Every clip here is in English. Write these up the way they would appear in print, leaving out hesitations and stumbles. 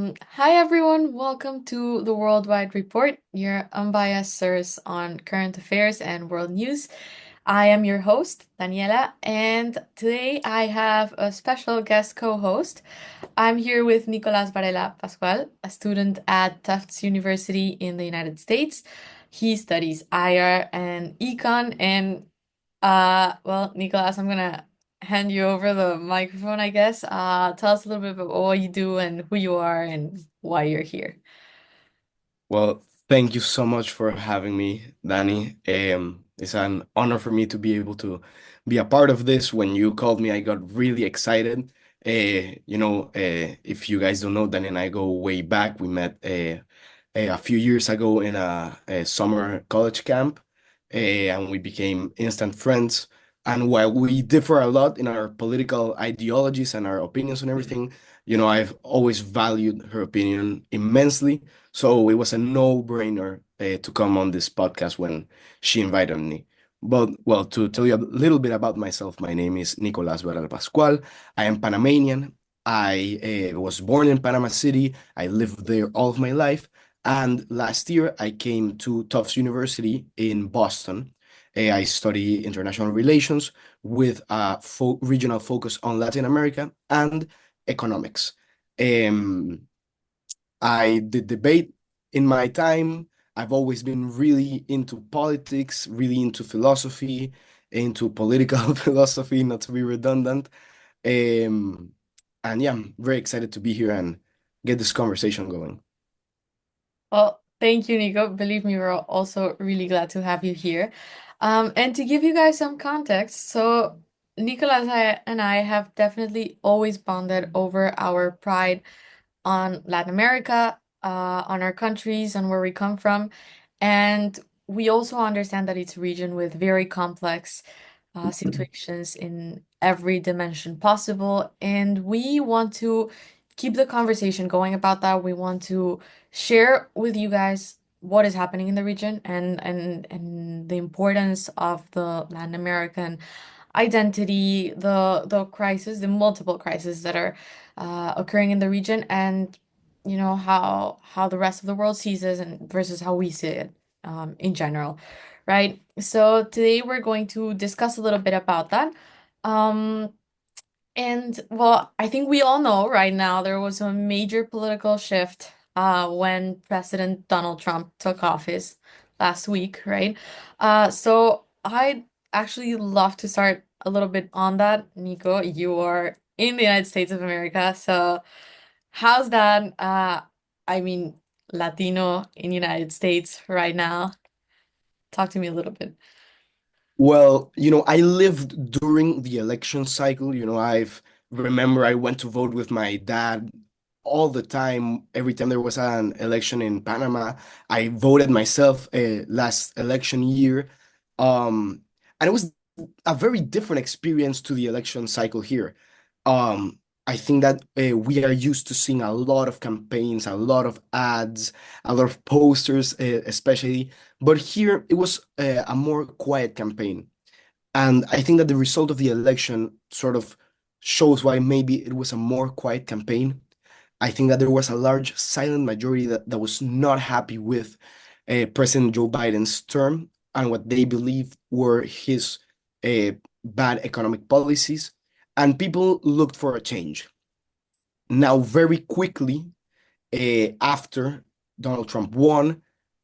Hi everyone, welcome to the Worldwide Report, your unbiased source on current affairs and world news. I am your host, Daniela, and today I have a special guest co-host. I'm here with Nicolas Varela Pascual, a student at Tufts University in the United States. He studies IR and econ, and well, Nicolas, I'm gonna hand you over the microphone, I guess. Tell us a little bit about what you do and who you are and why you're here. Well, thank you so much for having me, Danny. It's an honor for me to be able to be a part of this. When you called me, I got really excited. If you guys don't know, Danny and I go way back. We met a few years ago in a summer college camp, and we became instant friends. And while we differ a lot in our political ideologies and our opinions on everything, I've always valued her opinion immensely. So it was a no-brainer to come on this podcast when she invited me. But well, to tell you a little bit about myself, my name is Nicolas Varela Pascual. I am Panamanian. I was born in Panama City. I lived there all of my life. And last year, I came to Tufts University in Boston. I study international relations with a regional focus on Latin America and economics. Um, I did debate in my time. I've always been really into politics, really into philosophy, into political philosophy, not to be redundant. Um, and yeah, I'm very excited to be here and get this conversation going. Well, thank you, Nico. Believe me, we're also really glad to have you here. And to give you guys some context, so Nicolas and I have definitely always bonded over our pride on Latin America, on our countries, on where we come from. And we also understand that it's a region with very complex situations in every dimension possible. And we want to keep the conversation going about that. We want to share with you guys what is happening in the region and the importance of the Latin American identity, the crisis, the multiple crises that are occurring in the region, and how the rest of the world sees it and versus how we see it in general, right? So today we're going to discuss a little bit about that. Um, and well, I think we all know right now there was a major political shift when President Donald Trump took office last week, right? So I'd actually love to start a little bit on that. Nico, you are in the United States of America, so how's that? I mean, Latino in United States right now. Talk to me a little bit. Well, I lived during the election cycle. I've remember I went to vote with my dad all the time. Every time there was an election in Panama, I voted myself last election year. Um, and it was a very different experience to the election cycle here. I think that we are used to seeing a lot of campaigns, a lot of ads, a lot of posters, especially. But here it was a more quiet campaign. And I think that the result of the election sort of shows why maybe it was a more quiet campaign. I think that there was a large silent majority that was not happy with President Joe Biden's term and what they believed were his uh, bad economic policies. And people looked for a change. Now, very quickly after Donald Trump won,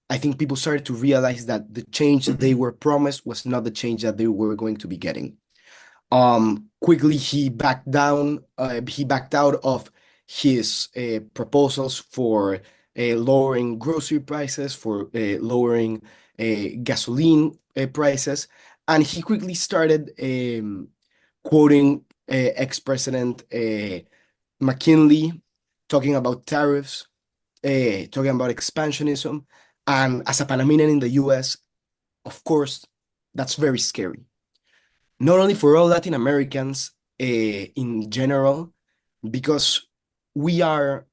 I think people started to realize that the change that they were promised was not the change that they were going to be getting. Quickly he backed down. He backed out of his proposals for lowering grocery prices, for lowering gasoline prices, and he quickly started quoting ex-president McKinley, talking about tariffs, talking about expansionism, and as a Panamanian in the U.S., of course, that's very scary not only for all Latin Americans in general, because we are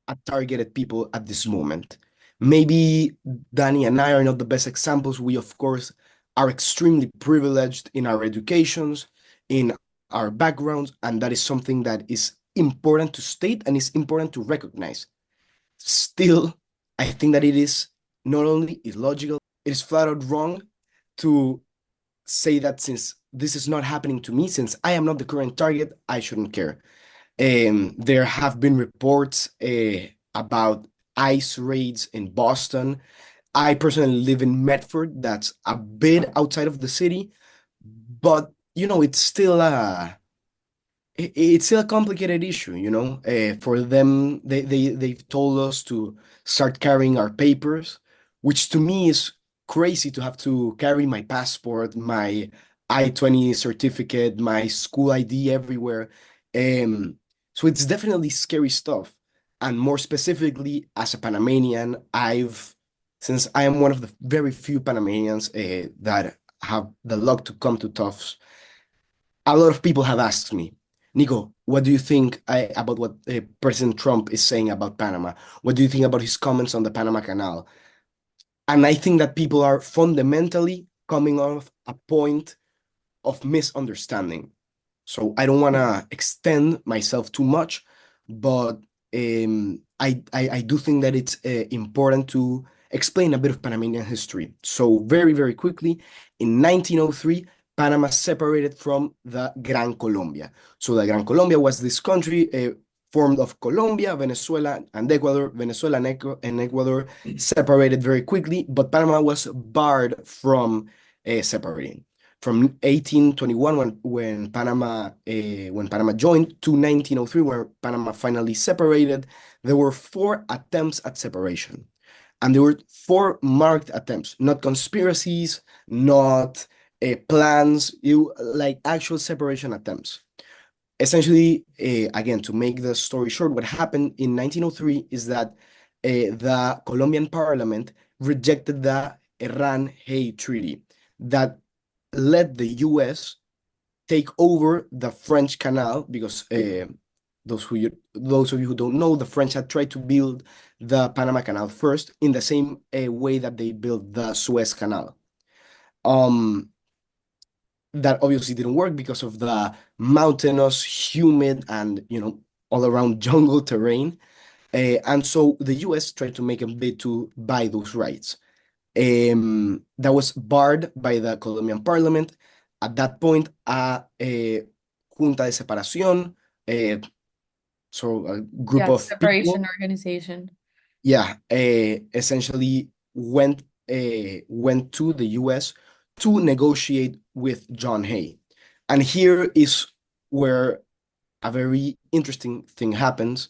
a targeted people at this moment. Maybe Danny and I are not the best examples. We, of course, are extremely privileged in our educations, in our backgrounds, and that is something that is important to state and it's important to recognize. Still, I think that it is not only illogical, it is flat out wrong to say that since this is not happening to me, since I am not the current target, I shouldn't care. There have been reports about ICE raids in Boston. I personally live in Medford, that's a bit outside of the city, but it's still it's still a complicated issue, For them, they've told us to start carrying our papers, which to me is crazy to have to carry my passport, my I-20 certificate, my school ID everywhere. Um, so it's definitely scary stuff. And more specifically, as a Panamanian, since I am one of the very few Panamanians that have the luck to come to Tufts, a lot of people have asked me, Nico, what do you think about what President Trump is saying about Panama? What do you think about his comments on the Panama Canal? And I think that people are fundamentally coming off a point of misunderstanding. So I don't want to extend myself too much, but I do think that it's important to explain a bit of Panamanian history. So very, very quickly, in 1903, Panama separated from the Gran Colombia. So the Gran Colombia was this country formed of Colombia, Venezuela, and Ecuador. Venezuela and Ecuador separated very quickly, but Panama was barred from separating from 1821 when Panama joined to 1903 where Panama finally separated. There were four attempts at separation, and there were four marked attempts, not conspiracies, not plans, like actual separation attempts. Essentially, again, to make the story short, what happened in 1903 is that the Colombian parliament rejected the Iran-Hay Treaty that let the US take over the French Canal because those of you who don't know, the French had tried to build the Panama Canal first in the same way that they built the Suez Canal. Um, that obviously didn't work because of the mountainous, humid, and all around jungle terrain. And so the US tried to make a bid to buy those rights. That was barred by the Colombian parliament. At that point, a junta de separación, so a group Yeah, the of separation people, organization. yeah, essentially went to the US to negotiate with John Hay. And here is where a very interesting thing happens,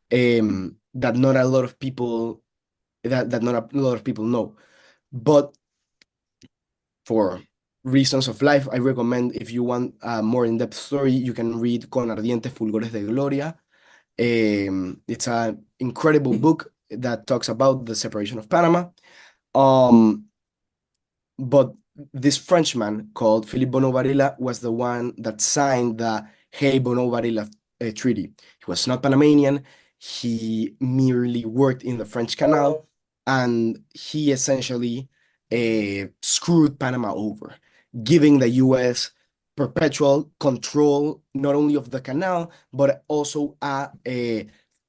that not a lot of people that not a lot of people know. But for reasons of life, I recommend if you want a more in-depth story, you can read Con ardientes fulgores de gloria. It's an incredible book that talks about the separation of Panama. Um, but this Frenchman called Philippe Bonneau Varela was the one that signed the Hey Bonneau Varela Treaty. He was not Panamanian. He merely worked in the French Canal, and he essentially screwed Panama over, giving the U.S. perpetual control not only of the canal but also a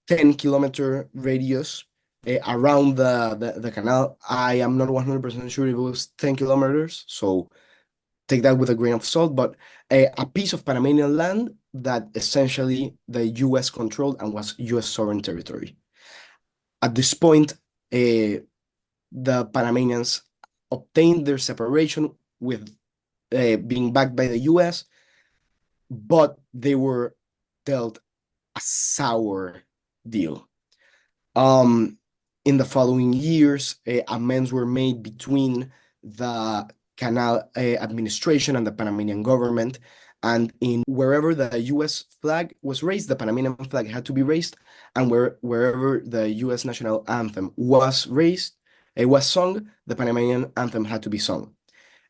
10-kilometer radius around the canal. I am not 100% sure if it was 10 kilometers, so take that with a grain of salt, but a piece of Panamanian land that essentially the US controlled and was US sovereign territory. At this point, the Panamanians obtained their separation with being backed by the US, but they were dealt a sour deal. Um, in the following years, amends were made between the canal administration and the Panamanian government. And in wherever the US flag was raised, the Panamanian flag had to be raised. And wherever the US national anthem was raised, it was sung, the Panamanian anthem had to be sung.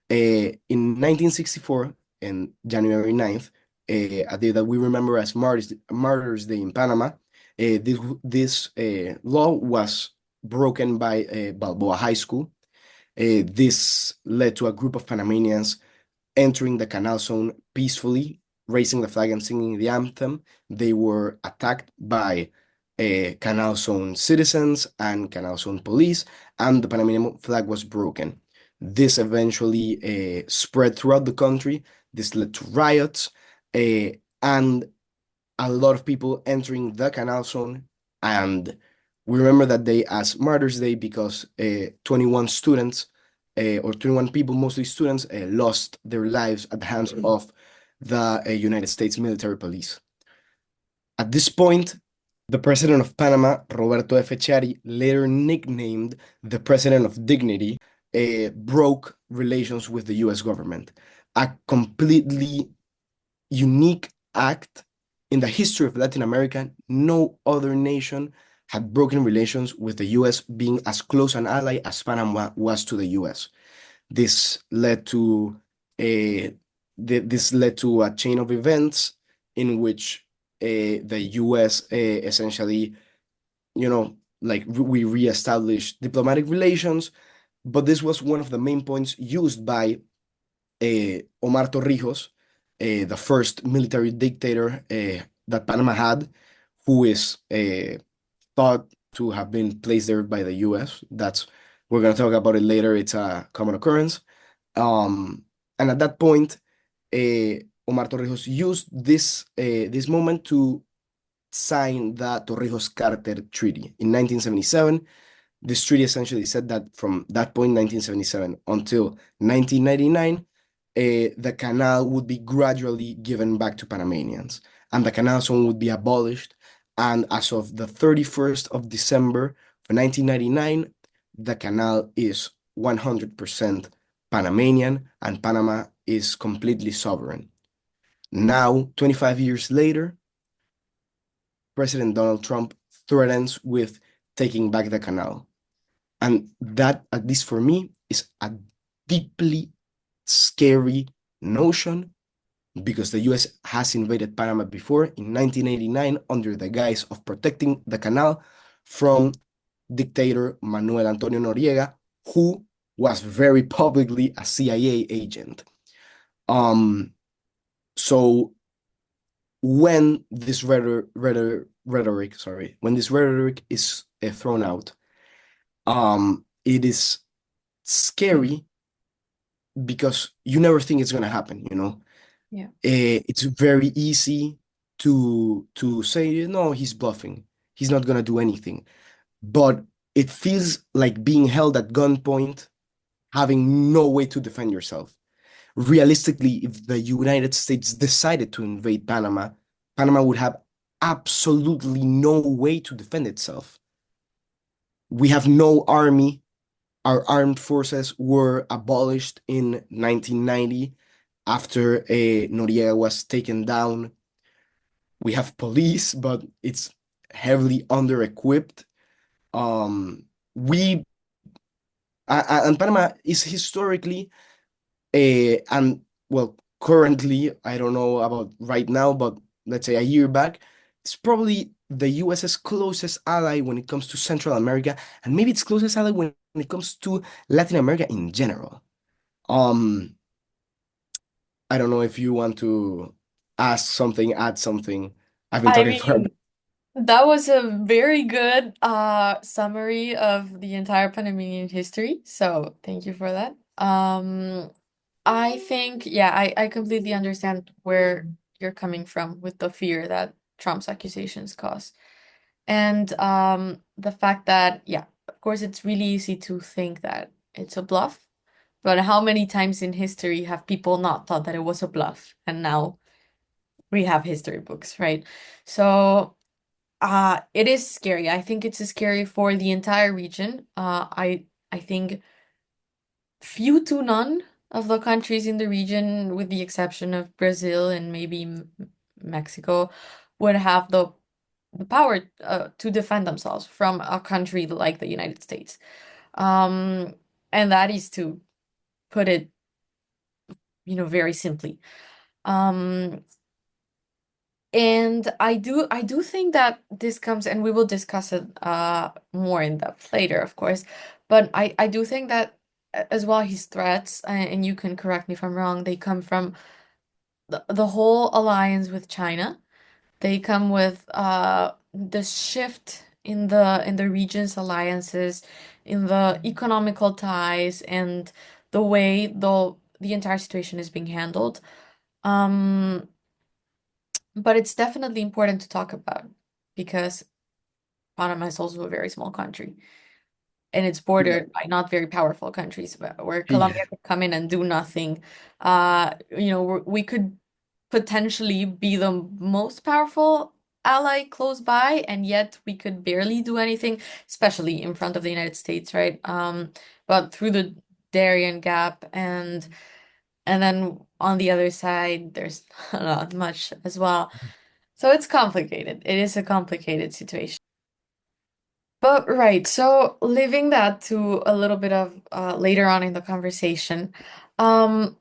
In 1964, in January 9th, a day that we remember as Martyrs Day in Panama, this law was broken by Balboa High School. This led to a group of Panamanians entering the canal zone peacefully. raising the flag and singing the anthem, they were attacked by Canal Zone citizens and Canal Zone police, and the Panamanian flag was broken. This eventually spread throughout the country. This led to riots and a lot of people entering the Canal Zone. And we remember that day as Martyrs' Day because 21 students, or 21 people, mostly students, lost their lives at the hands of the United States military police. At this point, the president of Panama, Roberto F. Chiari, later nicknamed the president of dignity, broke relations with the US government. A completely unique act in the history of Latin America. No other nation had broken relations with the US, being as close an ally as Panama was to the US. This led to a this led to a chain of events in which the US essentially, like we reestablished diplomatic relations. But this was one of the main points used by Omar Torrijos, the first military dictator that Panama had, who is thought to have been placed there by the US. We're going to talk about it later. It's a common occurrence. Um, and at that point, Omar Torrijos used this moment to sign the Torrijos-Carter Treaty in 1977. This treaty essentially said that from that point, 1977, until 1999, the canal would be gradually given back to Panamanians, and the canal zone would be abolished. And as of the 31st of December of 1999, the canal is 100% Panamanian, and Panama is completely sovereign. Now, 25 years later, President Donald Trump threatens with taking back the canal. And that, at least for me, is a deeply scary notion because the US has invaded Panama before in 1989 under the guise of protecting the canal from dictator Manuel Antonio Noriega, who was very publicly a CIA agent. Um, so when this rhetoric, sorry, when this rhetoric is thrown out, it is scary because you never think it's gonna happen, you know. Yeah. It's very easy to say, no, he's bluffing. He's not gonna do anything. But it feels like being held at gunpoint, having no way to defend yourself. Realistically, if the United States decided to invade Panama, Panama would have absolutely no way to defend itself. We have no army. Our armed forces were abolished in 1990 after Noriega was taken down. We have police, but it's heavily under-equipped. We and Panama is historically and well, currently, I don't know about right now, but let's say a year back, it's probably the US's closest ally when it comes to Central America, and maybe its closest ally when it comes to Latin America in general. Um, I don't know if you want to ask something, add something. I've been I talking for a mean, that was a very good summary of the entire Panamanian history. So thank you for that. I think, yeah, I completely understand where you're coming from with the fear that Trump's accusations cause. And the fact that, yeah, of course, it's really easy to think that it's a bluff. But how many times in history have people not thought that it was a bluff? And now we have history books, right? So it is scary. I think it's scary for the entire region. I think few to none of the countries in the region, with the exception of Brazil and maybe Mexico, would have the power to defend themselves from a country like the United States. Um, and that is to put it, very simply. Um, and I do think that this comes, and we will discuss it more in depth later, of course. But I do think that as well his threats, and you can correct me if I'm wrong, they come from the whole alliance with China. They come with the shift in the region's alliances, in the economical ties, and the way the entire situation is being handled. Um, but it's definitely important to talk about because Panama is also a very small country and it's Yeah. bordered by not very powerful countries where Colombia Yeah. could come in and do nothing. We could potentially be the most powerful ally close by, and yet we could barely do anything, especially in front of the United States, right? But through the Darien Gap and then on the other side, there's not much as well. So it's complicated. It is a complicated situation. But right, so leaving that to a little bit of later on in the conversation, um,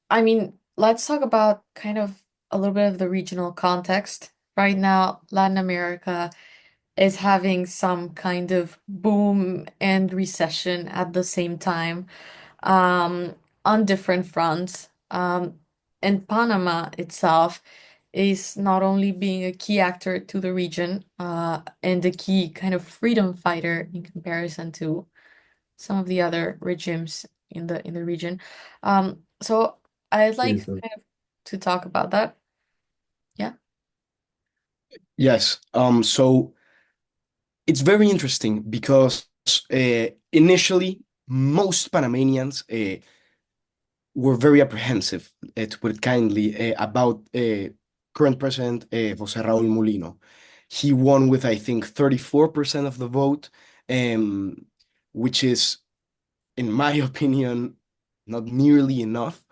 I mean, let's talk about kind of a little bit of the regional context. Right now, Latin America is having some kind of boom and recession at the same time, um, on different fronts. And Panama itself is not only being a key actor to the region, and a key kind of freedom fighter in comparison to some of the other regimes in the region. So I'd like Yes. kind of to talk about that. Yeah. Yes. So it's very interesting because initially most Panamanians were very apprehensive, to put it kindly, about current president José Raúl Mulino. He won with, I think, 34% of the vote, um, which is, in my opinion, not nearly enough.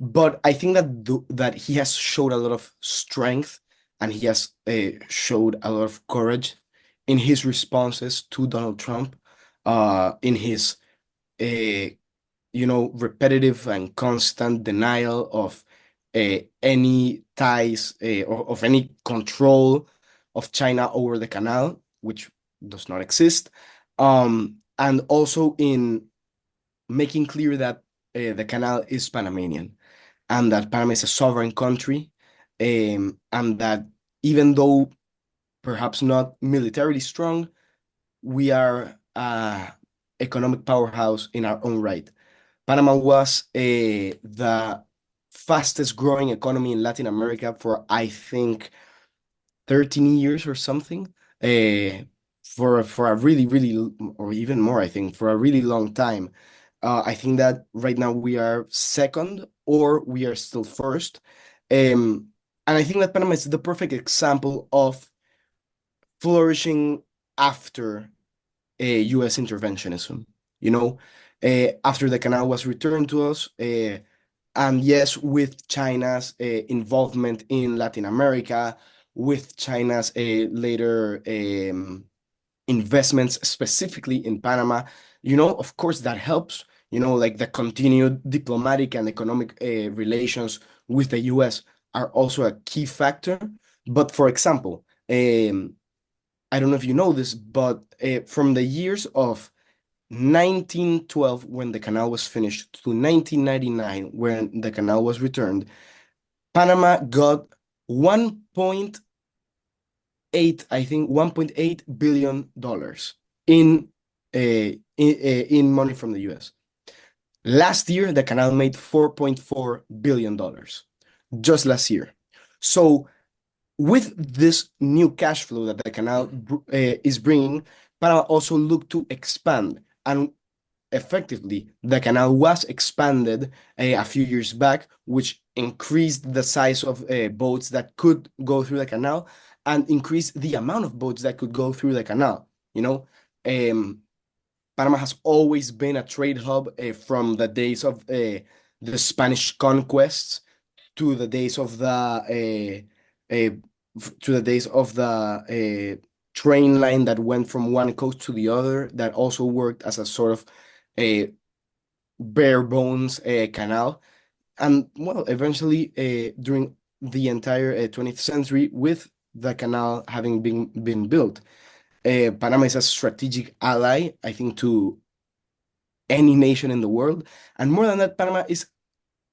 But I think that he has showed a lot of strength and he has showed a lot of courage in his responses to Donald Trump, in his uh, repetitive and constant denial of any ties or of any control of China over the canal, which does not exist, and also in making clear that the canal is Panamanian and that Panama is a sovereign country, and that even though perhaps not militarily strong, we are a economic powerhouse in our own right. Panama was the fastest growing economy in Latin America for, I think, 13 years or something. For a or even more, I think, for a really long time. I think that right now we are second or we are still first. And I think that Panama is the perfect example of flourishing after US interventionism. After the canal was returned to us, and yes, with China's involvement in Latin America, with China's later investments specifically in Panama, of course, that helps. Like the continued diplomatic and economic relations with the US are also a key factor. But for example, I don't know if you know this, but from the years of 1912, when the canal was finished, to 1999, when the canal was returned, Panama got 1.8, I think, $1.8 billion in in money from the US. Last year, the canal made $4.4 billion just last year. So with this new cash flow that the canal is bringing, Panama also look to expand. And effectively, the canal was expanded a few years back, which increased the size of boats that could go through the canal and increased the amount of boats that could go through the canal. Um, Panama has always been a trade hub from the days of the Spanish conquests to the days of the train line that went from one coast to the other, that also worked as a sort of a bare bones canal. And well, eventually, during the entire 20th century, with the canal having been built, Panama is a strategic ally, I think, to any nation in the world. And more than that, Panama is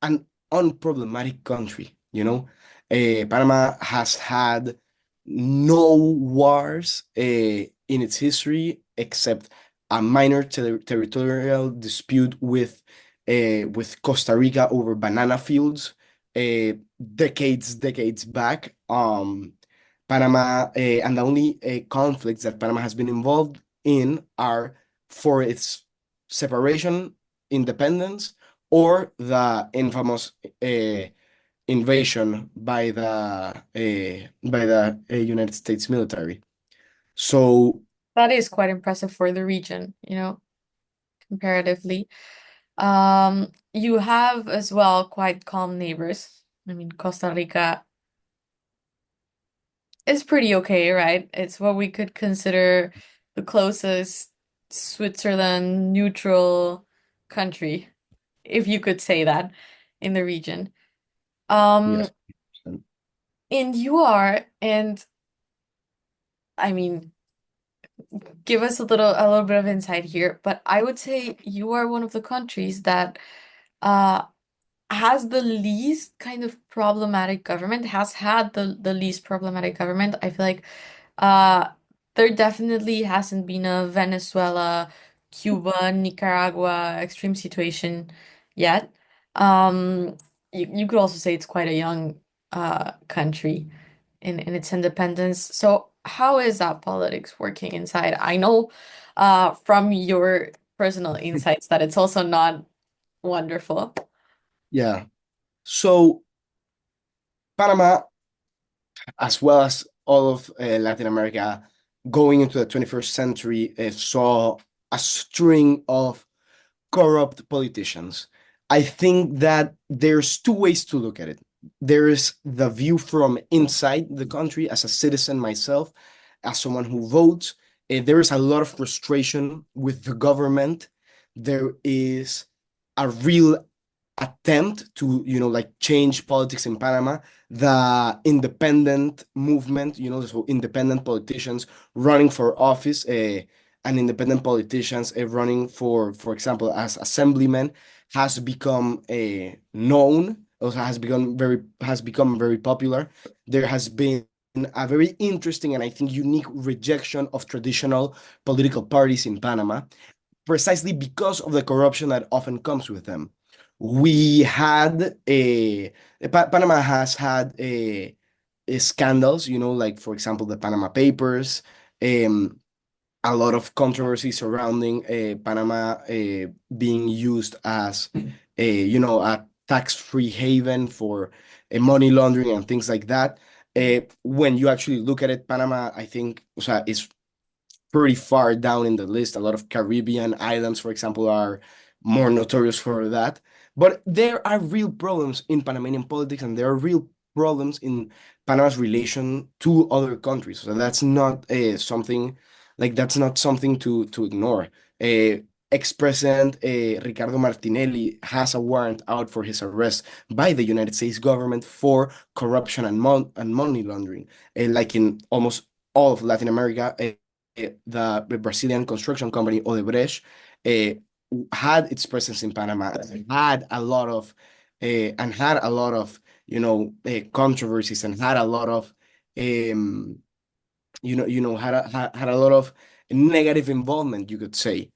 an unproblematic country. you know. Panama has had no wars in its history except a minor territorial dispute with Costa Rica over banana fields decades back. Panama and the only conflicts that Panama has been involved in are for its separation, independence, or the infamous invasion by the United States military. So That is quite impressive for the region, comparatively. You have as well quite calm neighbors. I mean, Costa Rica is pretty okay, right? It's what we could consider the closest Switzerland neutral country, if you could say that, in the region. Um, yes, and you are, and I mean, give us a little bit of insight here, but I would say you are one of the countries that uh has the least kind of problematic government, has had the least problematic government. I feel like uh there definitely hasn't been a Venezuela, Cuba, Nicaragua extreme situation yet. Um you could also say it's quite a young country in its independence. So how is that politics working inside? I know from your personal insights that it's also not wonderful. yeah. So Panama, as well as all of Latin America, going into the 21st century, saw a string of corrupt politicians. I think that there's two ways to look at it. There is the view from inside the country as a citizen myself, as someone who votes. There is a lot of frustration with the government. There is a real attempt to, like change politics in Panama. The independent movement, so independent politicians running for office, and independent politicians running for example, as assemblymen, has become known, also has become very popular. There has been a very interesting and I think unique rejection of traditional political parties in Panama, precisely because of the corruption that often comes with them. We had Panama has had scandals, like for example the Panama Papers, um, a lot of controversy surrounding Panama being used as a tax-free haven for money laundering and things like that. When you actually look at it, Panama, I think, o sea, is pretty far down in the list. A lot of Caribbean islands, for example, are more notorious for that. But there are real problems in Panamanian politics, and there are real problems in Panama's relation to other countries. So that's not something to ignore. Uh, Ex-President Ricardo Martinelli has a warrant out for his arrest by the United States government for corruption and money laundering, like in almost all of Latin America. The Brazilian construction company Odebrecht uh, had its presence in Panama, had a lot of controversies, and had a lot of um, had a lot of negative involvement, you could say.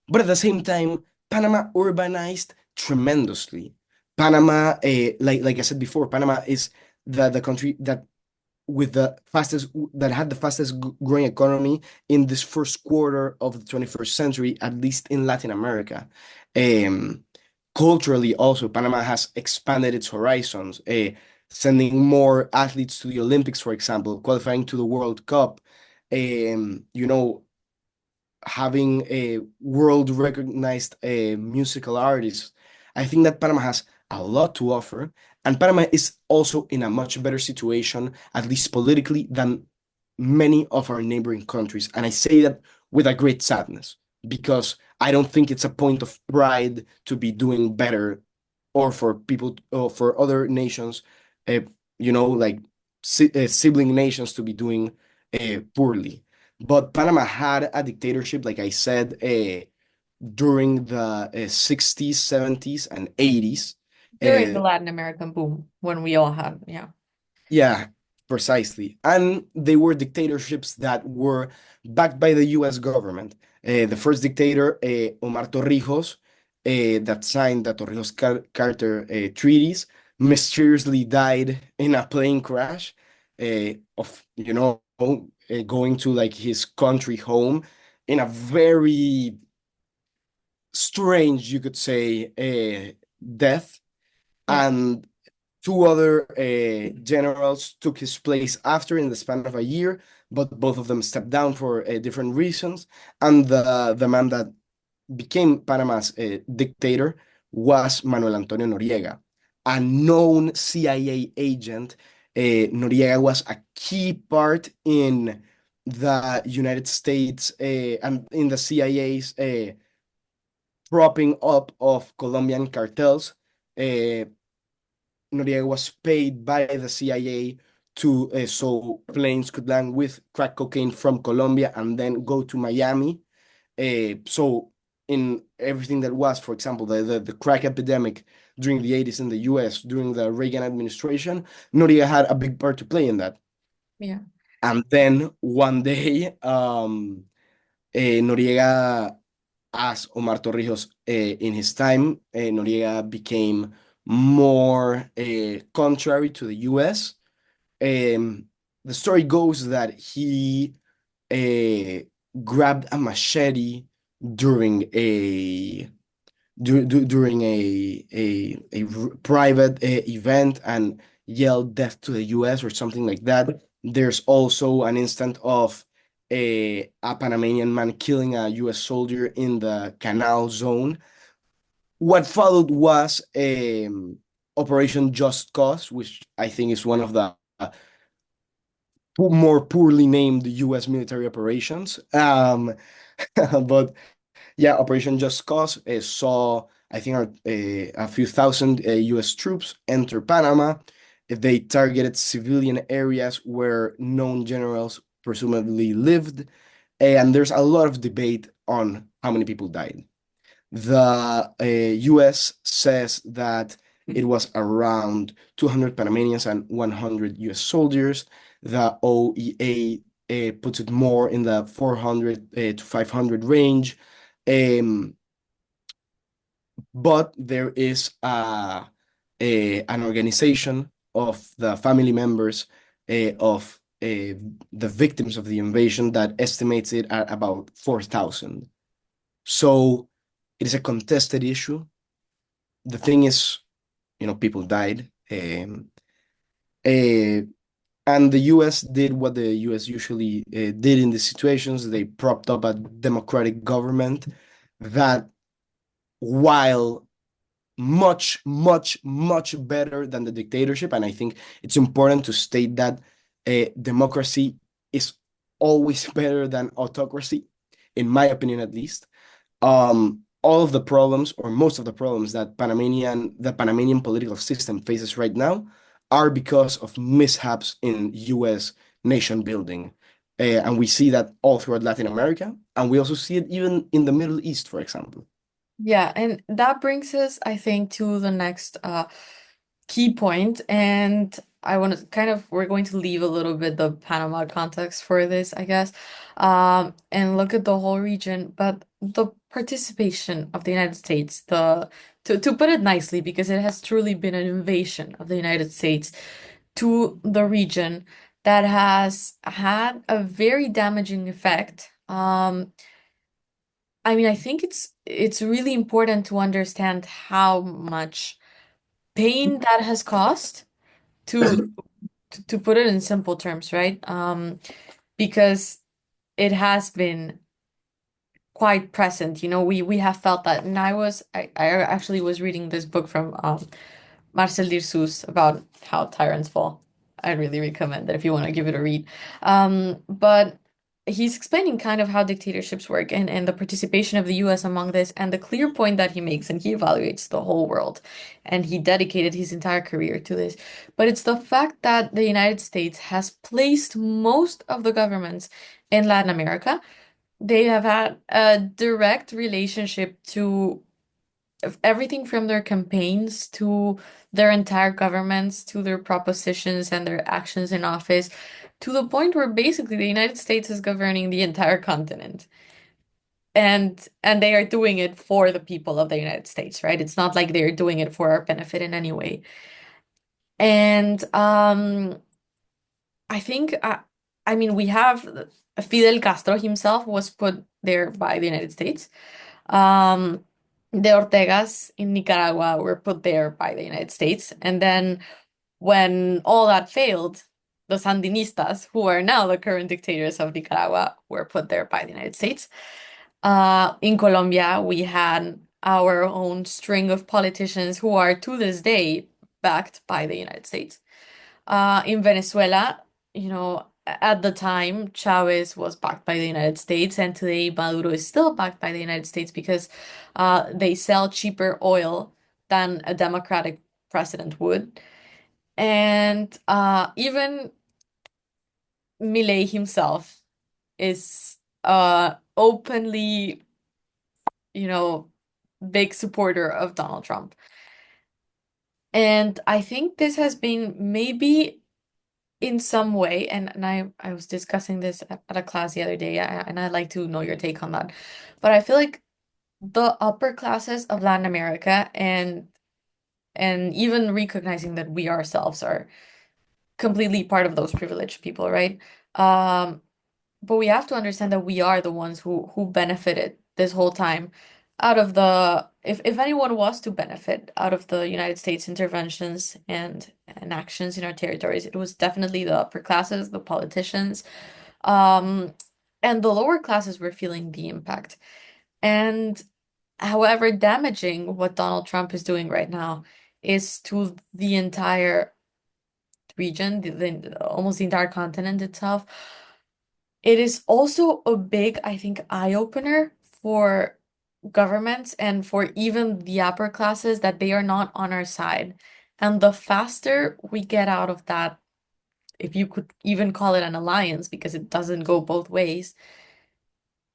But at the same time, Panama urbanized tremendously. Panama, like I said before, Panama is the country that had the fastest growing economy in this first quarter of the 21st century, at least in Latin America. Um, Culturally, also, Panama has expanded its horizons, sending more athletes to the Olympics, for example, qualifying to the World Cup, having a world recognized musical artists. I think that Panama has a lot to offer, and Panama is also in a much better situation, at least politically, than many of our neighboring countries. And I say that with a great sadness, because I don't think it's a point of pride to be doing better, or for people or for other nations, uh, like sibling nations to be doing poorly. But Panama had a dictatorship, like I said, during the 60s, 70s, and 80s. During the Uh, Latin American boom, when we all had, yeah, Yeah, precisely. And they were dictatorships that were backed by the US government. The first dictator, Omar Torrijos, that signed the Torrijos-Carter treaties, mysteriously died in a plane crash of, going to like his country home in a very strange, you could say, death. yeah, And two other generals took his place after in the span of a year, but both of them stepped down for different reasons. And the man that became Panama's dictator was Manuel Antonio Noriega, a known CIA agent. Noriega was a key part in the United States and in the CIA's propping up of Colombian cartels. Uh, Noriega was paid by the CIA to so planes could land with crack cocaine from Colombia and then go to Miami. So in everything that was, for example, the crack epidemic during the 80s in the US during the Reagan administration, Noriega had a big part to play in that. yeah, And then one day, Noriega, as Omar Torrijos in his time, Noriega became more contrary to the US. Um, the story goes that he uh, grabbed a machete during during a private event and yelled death to the US or something like that. There's also an instant of a Panamanian man killing a US soldier in the canal zone. What followed was Operation Just Cause, which I think is one of the more poorly named US military operations. But yeah, Operation Just Cause saw, I think, a few thousand US troops enter Panama. They targeted civilian areas where known generals presumably lived. And there's a lot of debate on how many people died. The US says that it was around 200 Panamanians and 100 US soldiers. The OEA puts it more in the 400 to 500 range. Um, but there is an organization of the family members of the victims of the invasion that estimates it at about 4,000. So it is a contested issue. The thing is, people died. Uh, and the US did what the US usually did in these situations. They propped up a democratic government that, while much, much, much better than the dictatorship, and I think it's important to state that democracy is always better than autocracy, in my opinion at least. All of the problems, or most of the problems that the Panamanian political system faces right now are because of mishaps in US nation building. And we see that all throughout Latin America, and we also see it even in the Middle East, for example. yeah. And that brings us, I think, to the next key point. And I want to kind of, we're going to leave a little bit the Panama context for this, I guess, and look at the whole region. But the participation of the United States, to put it nicely, because it has truly been an invasion of the United States to the region that has had a very damaging effect. I mean, I think it's really important to understand how much pain that has caused to to put it in simple terms, right? Because it has been quite present. You know, we have felt that, and I actually was reading this book from Marcel Dirsus about how tyrants fall. I really recommend it if you want to give it a read. But he's explaining kind of how dictatorships work and the participation of the US among this and the clear point that he makes, and he evaluates the whole world. And he dedicated his entire career to this. But it's the fact that the United States has placed most of the governments in Latin America. They have had a direct relationship to everything from their campaigns to their entire governments to their propositions and their actions in office to the point where basically the United States is governing the entire continent. And they are doing it for the people of the United States, right? It's not like they're doing it for our benefit in any way. And I think I mean we have Fidel Castro himself was put there by the United States. Um, the Ortegas in Nicaragua were put there by the United States. And then when all that failed, the Sandinistas, who are now the current dictators of Nicaragua, were put there by the United States. In Colombia, we had our own string of politicians who are to this day backed by the United States. In Venezuela, at the time, Chavez was backed by the United States, and today Maduro is still backed by the United States because they sell cheaper oil than a democratic president would. And even Milei himself is openly, you know, big supporter of Donald Trump. And I think this has been maybe in some way, and I was discussing this at a class the other day, and I'd like to know your take on that. But I feel like the upper classes of Latin America and even recognizing that we ourselves are completely part of those privileged people, right? Um, but we have to understand that we are the ones who benefited this whole time out of the if anyone was to benefit out of the United States interventions and actions in our territories, it was definitely the upper classes, the politicians, um, and the lower classes were feeling the impact. And however damaging what Donald Trump is doing right now is to the entire region, almost the entire continent itself. It is also a big, I think, eye-opener for governments and for even the upper classes that they are not on our side. And the faster we get out of that, if you could even call it an alliance, because it doesn't go both ways,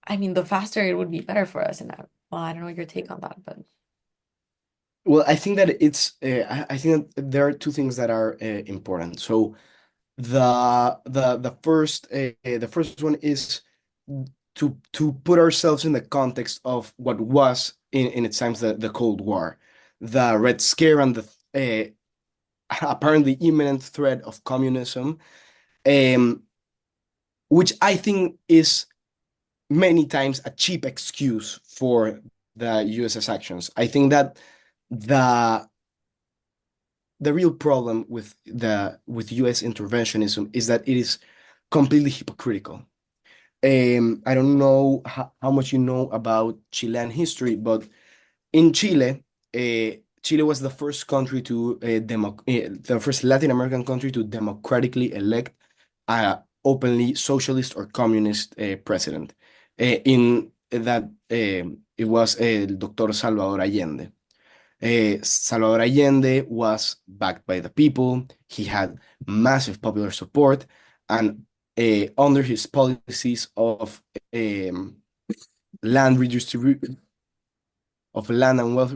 I mean, the faster it would be better for us. And well, I don't know your take on that, but Well, I think that I think that there are two things that are important. So the first one is to put ourselves in the context of what was in its times the Cold War, the Red Scare and the apparently imminent threat of communism, um, which I think is many times a cheap excuse for the US's actions. I think that the the real problem with the with US interventionism is that it is completely hypocritical. I don't know how much you know about Chilean history, but in Chile, Chile was the first country to the first Latin American country to democratically elect a openly socialist or communist president. In that, it was Dr. Salvador Allende. Salvador Allende was backed by the people. He had massive popular support, and under his policies um, land redistribution of land and wealth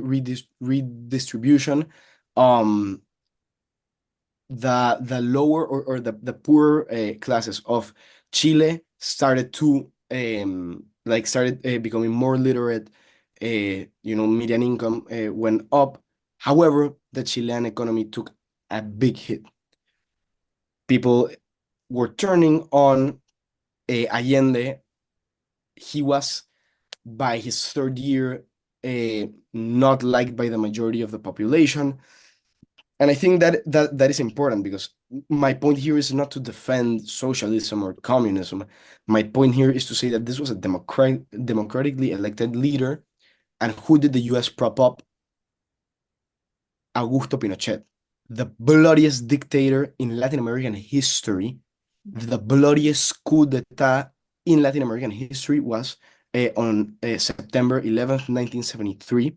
redistribution, um, the lower or the poorer classes of Chile started to started becoming more literate. Median income went up. However, the Chilean economy took a big hit. People were turning on Allende. He was by his third year not liked by the majority of the population. And I think that is important because my point here is not to defend socialism or communism. My point here is to say that this was a democratically elected leader, and who did the US prop up? Augusto Pinochet, the bloodiest dictator in Latin American history, the bloodiest coup d'etat in Latin American history was on September 11th, 1973.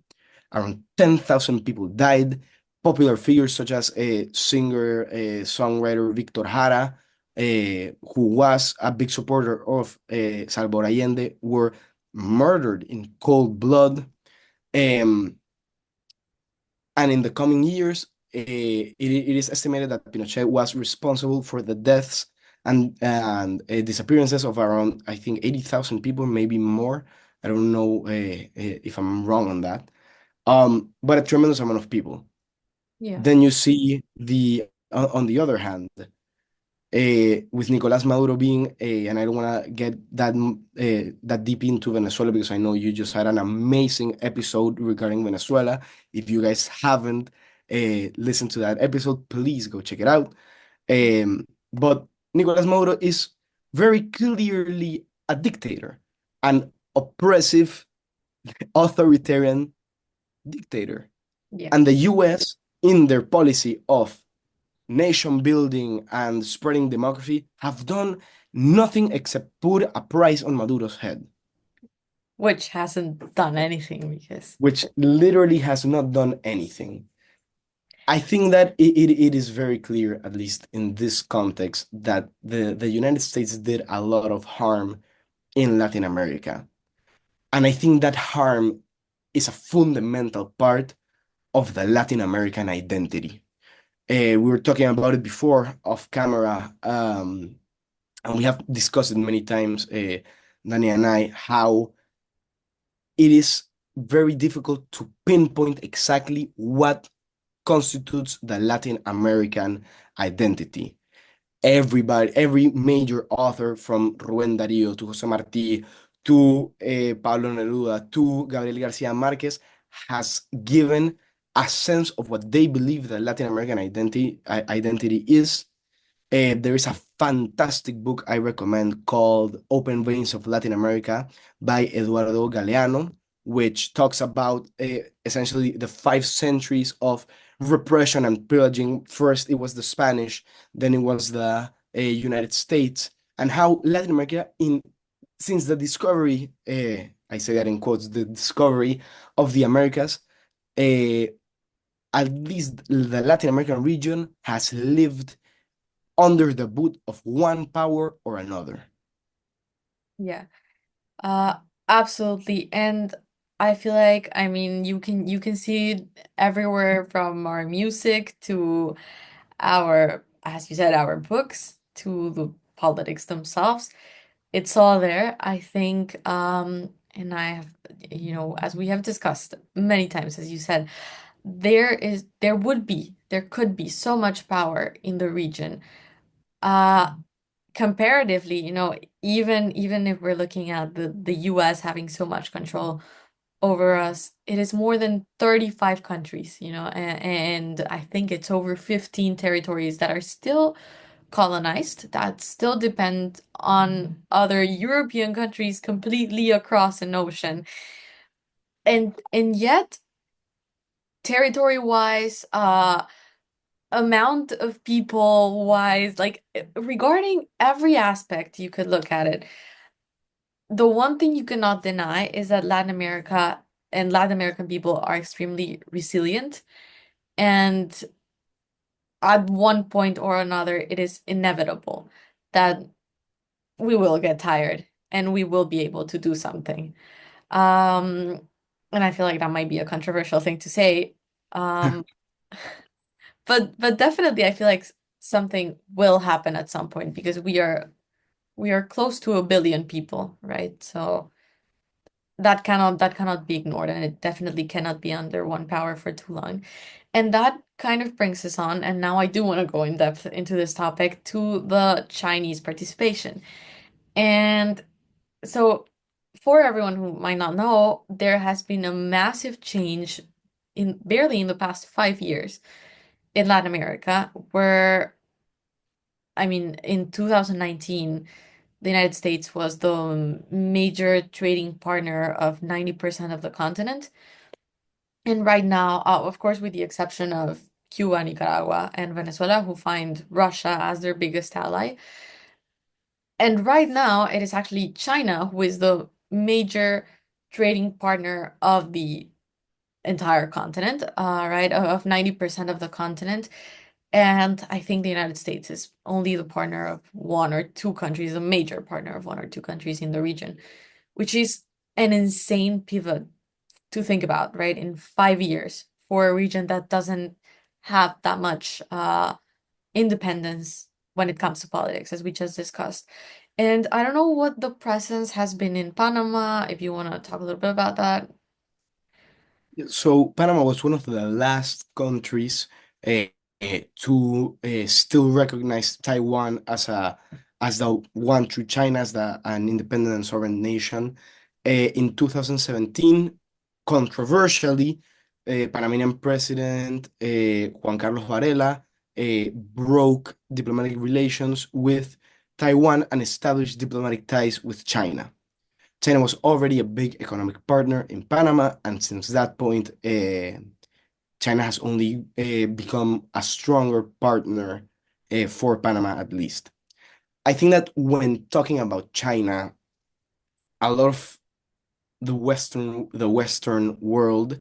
Around 10,000 people died. Popular figures such as singer, songwriter Victor Jara, who was a big supporter of Salvador Allende, were murdered in cold blood. Um, And in the coming years, it is estimated that Pinochet was responsible for the deaths and disappearances of around, I think, 80,000 people, maybe more. I don't know if I'm wrong on that. But a tremendous amount of people. Yeah. Then you see on the other hand, with Nicolas Maduro being a, and I don't want to get that deep into Venezuela because I know you just had an amazing episode regarding Venezuela. If you guys haven't listened to that episode, please go check it out. But Nicolas Maduro is very clearly a dictator, an oppressive, authoritarian dictator. Yeah. And the US, in their policy of nation building and spreading democracy, have done nothing except put a price on Maduro's head, Which hasn't done anything because which literally has not done anything. I think that it is very clear, at least in this context, that the United States did a lot of harm in Latin America. And I think that harm is a fundamental part of the Latin American identity. We were talking about it before off camera, and we have discussed it many times, Dani and I, how it is very difficult to pinpoint exactly what constitutes the Latin American identity. Everybody, every major author from Rubén Darío to José Martí to Pablo Neruda to Gabriel García Márquez has given a sense of what they believe the Latin American identity is. There is a fantastic book I recommend called Open Veins of Latin America by Eduardo Galeano, which talks about essentially the 5 centuries of repression and pillaging. First, it was the Spanish, then it was the United States, and how Latin America, in since the discovery, I say that in quotes, the discovery of the Americas, uh, at least the Latin American region has lived under the boot of one power or another. yeah. Uh, Absolutely. And I feel like, I mean, you can see it everywhere from our music to our, as you said, our books to the politics themselves. It's all there. I think, and I have, as we have discussed many times, as you said, there could be so much power in the region. Uh, Comparatively, even if we're looking at the US having so much control over us, it is more than 35 countries, and I think it's over 15 territories that are still colonized, that still depend on other European countries completely across an ocean. And yet, territory-wise, amount of people wise, like regarding every aspect you could look at it, the one thing you cannot deny is that Latin America and Latin American people are extremely resilient. And at one point or another, it is inevitable that we will get tired and we will be able to do something. Um, and I feel like that might be a controversial thing to say. Um, but definitely I feel like something will happen at some point because we are close to 1 billion people, right? So that cannot be ignored, and it definitely cannot be under one power for too long. And that kind of brings us on, and now I do want to go in depth into this topic, to the Chinese participation. And so for everyone who might not know, there has been a massive change in barely in the past 5 years in Latin America, where I mean in 2019 the United States was the major trading partner of 90% of the continent. And right now, of course, with the exception of Cuba, Nicaragua, and Venezuela, who find Russia as their biggest ally. And right now, it is actually China who is the major trading partner of the entire continent, right? Of 90% of the continent. And I think the United States is only the partner of one or two countries, a major partner of one or two countries in the region, which is an insane pivot to think about, right? In 5 years, for a region that doesn't have that much independence when it comes to politics, as we just discussed. And I don't know what the presence has been in Panama, if you want to talk a little bit about that. So Panama was one of the last countries to still recognize Taiwan as the one through China as an independent and sovereign nation. In 2017, controversially, Panamanian President Juan Carlos Varela broke diplomatic relations with Taiwan and established diplomatic ties with China. China was already a big economic partner in Panama, and since that point, China has only become a stronger partner for Panama, at least. I think that when talking about China, a lot of the Western world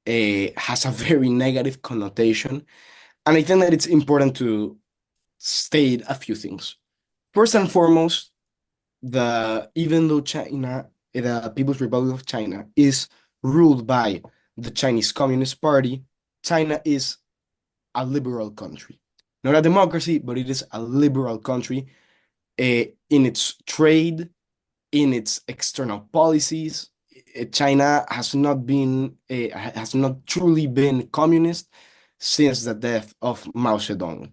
has a very negative connotation, and I think that it's important to state a few things. First and foremost, the even though China, the People's Republic of China, is ruled by the Chinese Communist Party, China is a liberal country. Not a democracy, but it is a liberal country in its trade, in its external policies. China has not truly been communist since the death of Mao Zedong.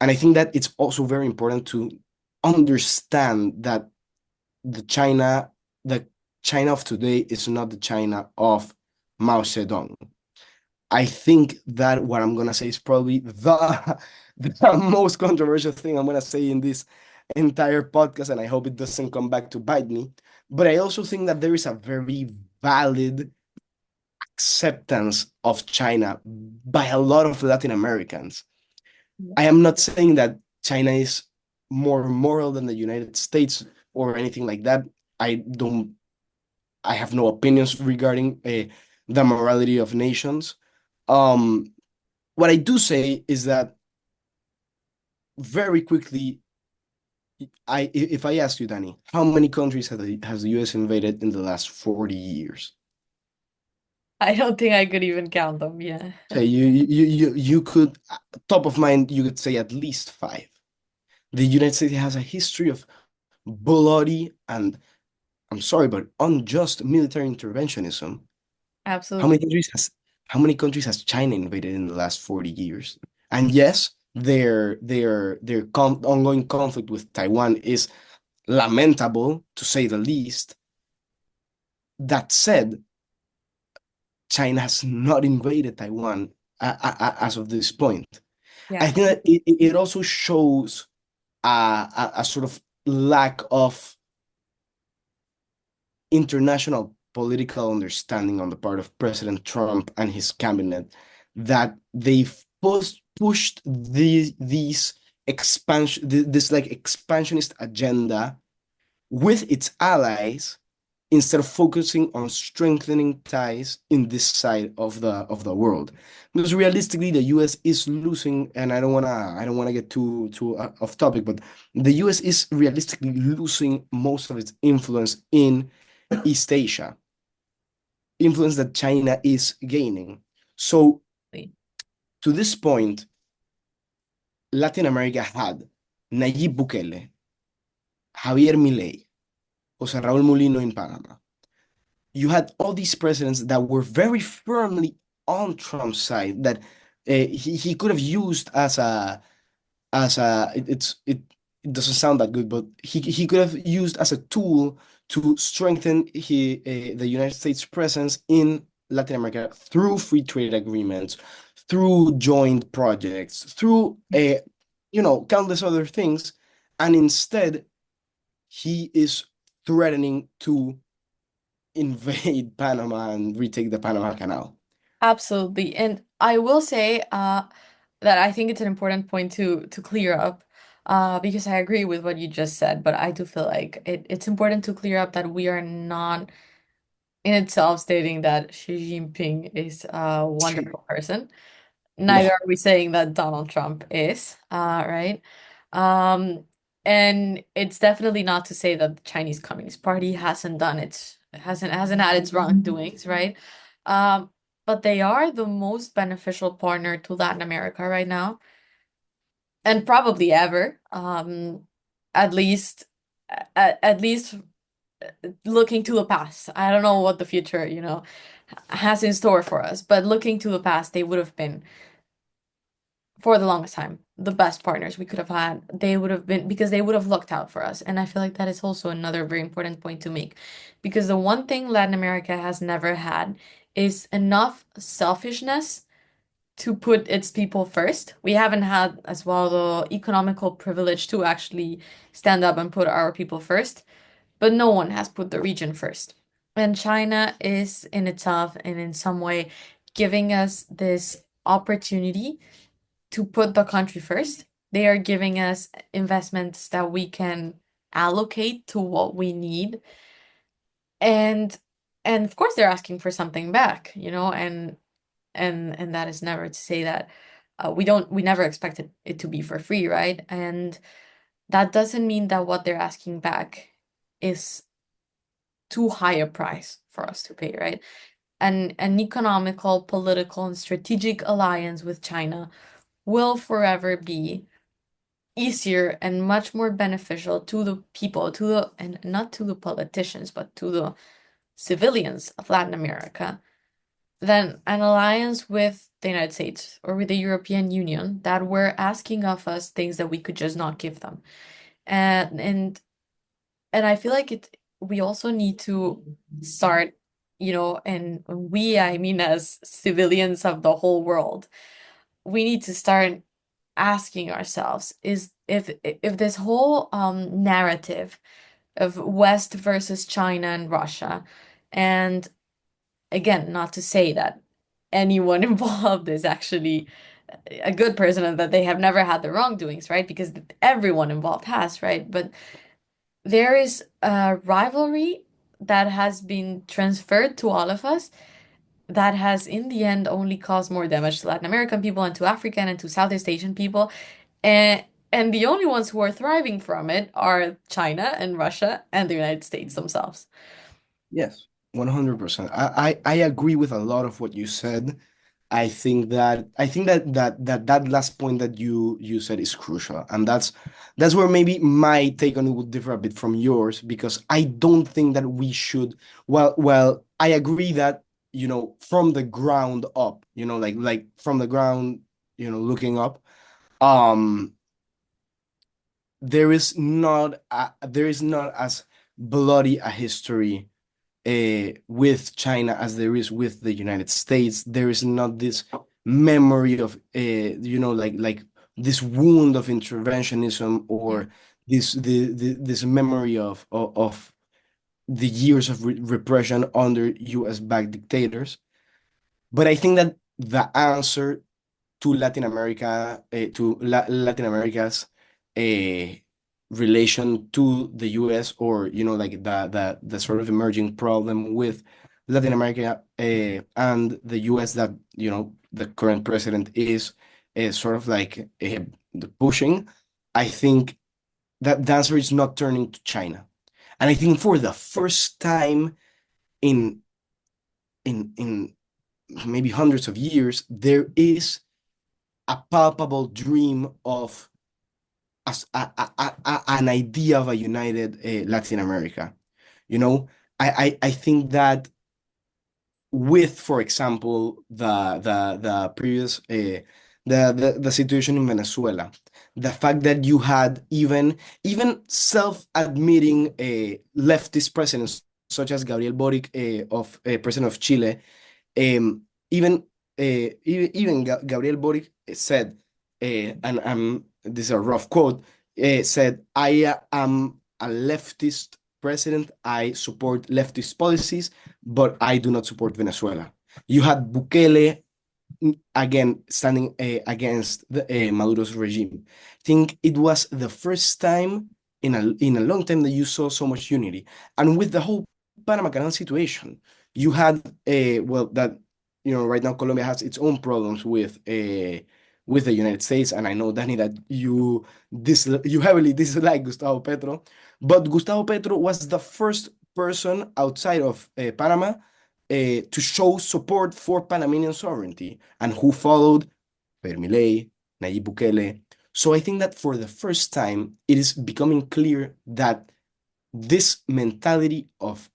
And I think that it's also very important to understand that the China, the China of today is not the China of Mao Zedong. I think that what I'm gonna say is probably the most controversial thing I'm gonna say in this entire podcast, and I hope it doesn't come back to bite me. But I also think that there is a very valid acceptance of China by a lot of Latin Americans. Yeah. I am not saying that China is more moral than the United States or anything like that. I have no opinions regarding the morality of nations. Um, what I do say is that very quickly, if I ask you, Danny, how many countries has the US invaded in the last 40 years? I don't think I could even count them. Yeah. Say you could top of mind you could say at least five. The United States has a history of bloody and I'm sorry, but unjust military interventionism. How many Absolutely. countries has how many countries has China invaded in the last 40 years? And yes, their ongoing conflict with Taiwan is lamentable to say the least. That said, China has not invaded Taiwan as of this point. I Yeah. think that it also shows a sort of lack of international political understanding on the part of President Trump and his cabinet that they've pushed these expansion this like expansionist agenda with its allies instead of focusing on strengthening ties in this side of the world. Because realistically, the US is losing, and I don't wanna get too off topic, but the US is realistically losing most of its influence in East Asia, influence that China is gaining. So to this point, Latin America had Nayib Bukele, Javier Milei, José Raúl Mulino in Panama. You had all these presidents that were very firmly on Trump's side that he could have used it doesn't sound that good, but he could have used as a tool to strengthen the United States presence in Latin America through free trade agreements, through joint projects, through countless other things, and instead he is threatening to invade Panama and retake the Panama Canal. Absolutely. And I will say that I think it's an important point to clear up because I agree with what you just said, but I do feel like it's important to clear up that we are not in itself stating that Xi Jinping is a wonderful person. Neither No. are we saying that Donald Trump is, right? Um, and it's definitely not to say that the Chinese Communist Party hasn't done its hasn't had its wrongdoings, right? Um, but they are the most beneficial partner to Latin America right now, and probably ever. At least, at least looking to the past. I don't know what the future, has in store for us, but looking to the past, they would have been for the longest time the best partners we could have had. They would have been because they would have looked out for us. And I feel like that is also another very important point to make, because the one thing Latin America has never had is enough selfishness to put its people first. We haven't had as well the economical privilege to actually stand up and put our people first, but no one has put the region first. And China is in itself and in some way giving us this opportunity to put the country first. They are giving us investments that we can allocate to what we need. And and of course they're asking for something back, and that is never to say that we never expected it to be for free, right? And that doesn't mean that what they're asking back is too high a price for us to pay, right? And an economical, political, and strategic alliance with China will forever be easier and much more beneficial to the people, and not to the politicians, but to the civilians of Latin America than an alliance with the United States or with the European Union that were asking of us things that we could just not give them. And and and I feel like we also need to start, and we, I mean, as civilians of the whole world, we need to start asking ourselves is if this whole narrative of West versus China and Russia, and again, not to say that anyone involved is actually a good person and that they have never had the wrongdoings, right? Because everyone involved has, right? But there is a rivalry that has been transferred to all of us that has, in the end, only caused more damage to Latin American people and to African and to Southeast Asian people. And the only ones who are thriving from it are China and Russia and the United States themselves. Yes, 100%. I agree with a lot of what you said. I think that last point that you said is crucial, and that's where maybe my take on it would differ a bit from yours, because I don't think that we should. Well, I agree that from the ground up, like from the ground, looking up, um, there is not as bloody a history with China as there is with the United States. There is not this memory of like this wound of interventionism, Yeah. or this memory of the years of repression under US backed dictators. But I think that the answer to Latin America's uh, relation to the US, or like the sort of emerging problem with Latin America and the US, that the current president is sort of like pushing. I think that the answer is not turning to China, and I think for the first time in in maybe hundreds of years, there is a palpable dream of an idea of a united Latin America. You know, I think that with, for example, the previous the situation in Venezuela, the fact that you had even self-admitting leftist presidents such as Gabriel Boric, of president of Chile, even Gabriel Boric said, and this is a rough quote, said, "I am a leftist president. I support leftist policies, but I do not support Venezuela." You had Bukele again standing against Maduro's regime. I think it was the first time in a long time that you saw so much unity. And with the whole Panama Canal situation, you had well, that right now Colombia has its own problems with the United States, and I know, Danny, that you heavily dislike Gustavo Petro, but Gustavo Petro was the first person outside of Panama to show support for Panamanian sovereignty, and who followed Milei, Nayib Bukele. So I think that for the first time, it is becoming clear that this mentality of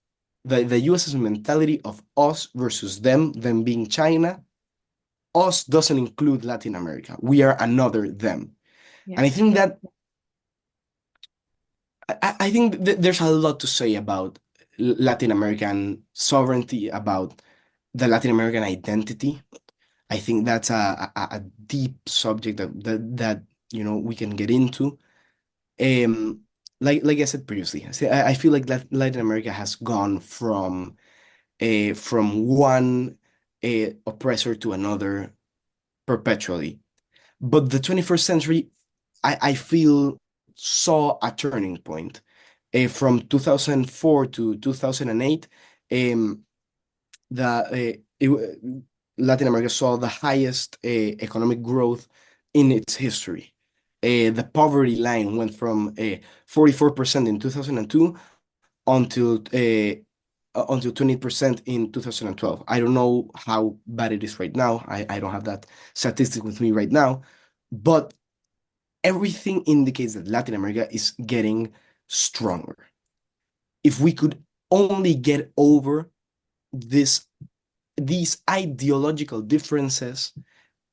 the US's mentality of us versus them being China, us doesn't include Latin America. We are another them. And I Yes. think that I think there's a lot to say about Latin American sovereignty, about the Latin American identity. I think that's a deep subject that we can get into. Um, like I said previously, I feel like Latin America has gone from one oppressor to another perpetually. But the 21st century, I feel, saw a turning point. From 2004 to 2008, um, Latin America saw the highest economic growth in its history. The poverty line went from 44% in 2002 until 20% in 2012. I don't know how bad it is right now. I don't have that statistic with me right now, but everything indicates that Latin America is getting stronger. If we could only get over this these ideological differences,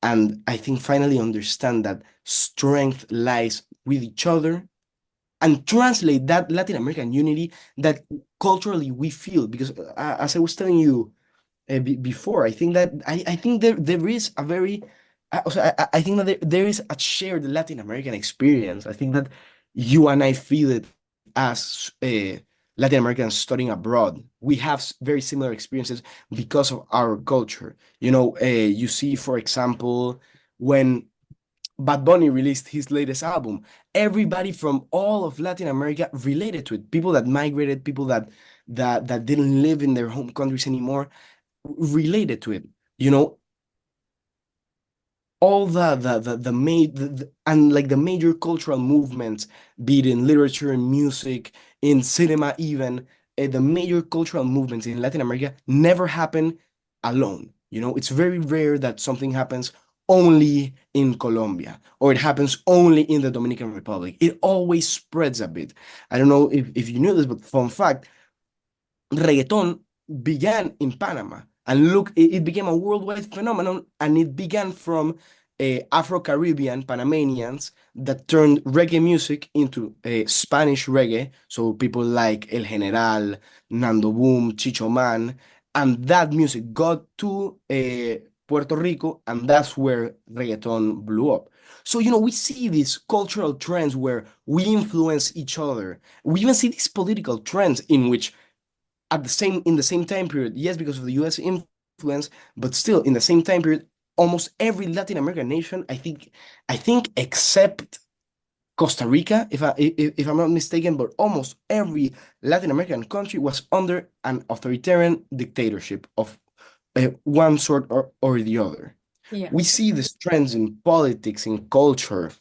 and I think finally understand that strength lies with each other, and translate that Latin American unity that culturally we feel. Because as I was telling you before, I think there is a very I think that there is a shared Latin American experience. I think that you and I feel it as Latin Americans studying abroad. We have very similar experiences because of our culture. You see, for example, when Bad Bunny released his latest album, everybody from all of Latin America related to it. People that migrated, people that didn't live in their home countries anymore related to it. You know, all and like the major cultural movements, be it in literature and music, in cinema even, the major cultural movements in Latin America never happen alone. It's very rare that something happens only in Colombia or it happens only in the Dominican Republic. It always spreads a bit. I don't know if you knew this, but fun fact, reggaeton began in Panama. And look, it became a worldwide phenomenon, and it began from Afro-Caribbean Panamanians that turned reggae music into Spanish reggae. So people like El General, Nando Boom, Chicho Man, and that music got to Puerto Rico, and that's where reggaeton blew up. So, we see these cultural trends where we influence each other. We even see these political trends in which in the same time period, yes, because of the US influence, but still in the same time period, almost every Latin American nation, I think except Costa Rica, if I'm not mistaken, but almost every Latin American country was under an authoritarian dictatorship of one sort or the other. We Yes. see these trends in politics, in culture,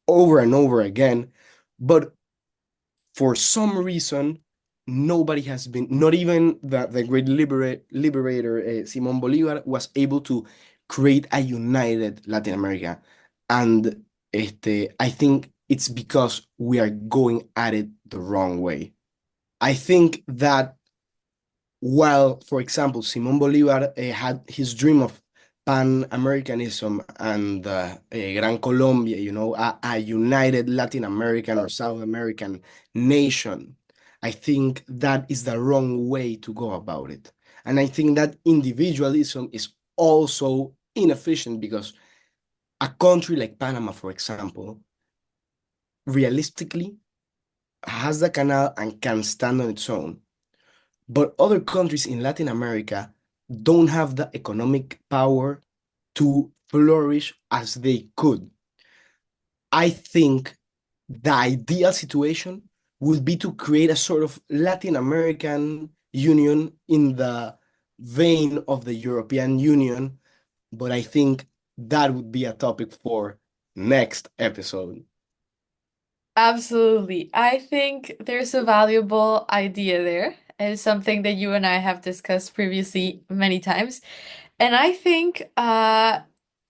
over and over again, but for some reason, nobody has been, not even the great liberator Simon Bolivar was able to create a united Latin America. And I think it's because we are going at it the wrong way. I think that while, for example, Simón Bolívar had his dream of Pan-Americanism and Gran Colombia, a united Latin American or South American nation, I think that is the wrong way to go about it. And I think that individualism is also inefficient because a country like Panama, for example, realistically has the canal and can stand on its own. But other countries in Latin America don't have the economic power to flourish as they could. I think the ideal situation would be to create a sort of Latin American Union in the vein of the European Union, but I think that would be a topic for next episode. Absolutely. I think there's a valuable idea there. It is something that you and I have discussed previously many times. And I think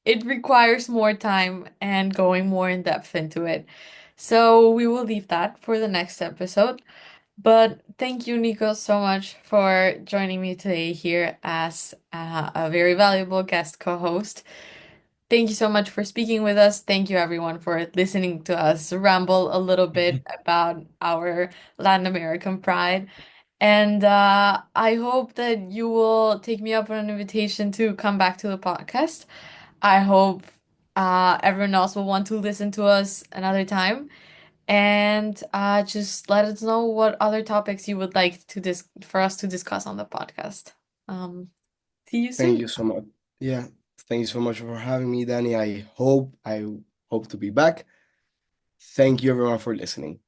it requires more time and going more in depth into it. So we will leave that for the next episode. But thank you, Nico, so much for joining me today here as a very valuable guest co-host. Thank you so much for speaking with us. Thank you, everyone, for listening to us ramble a little bit about our Latin American pride. And I hope that you will take me up on an invitation to come back to the podcast. I hope everyone else will want to listen to us another time. And just let us know what other topics you would like to for us to discuss on the podcast. Um, See you Thank soon. you so much. Yeah, thank you so much for having me, Danny. I hope to be back. Thank you everyone for listening.